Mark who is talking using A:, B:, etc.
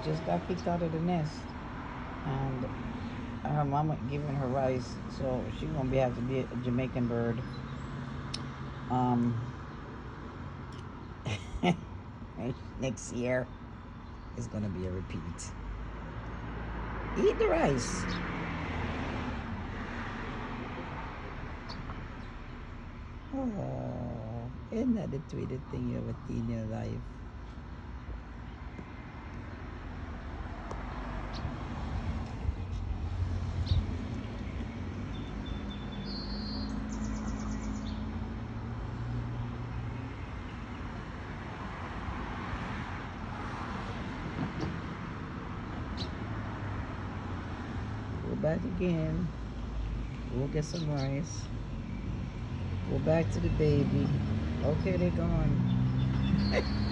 A: just got kicked out of the nest, and her mama giving her rice, so she gonna be have to be a Jamaican bird. Um, next year is gonna be a repeat. Eat the rice. Oh, isn't that the sweetest thing you ever seen in your life? Go back again. Go get some rice. Go back to the baby. Okay, they're gone.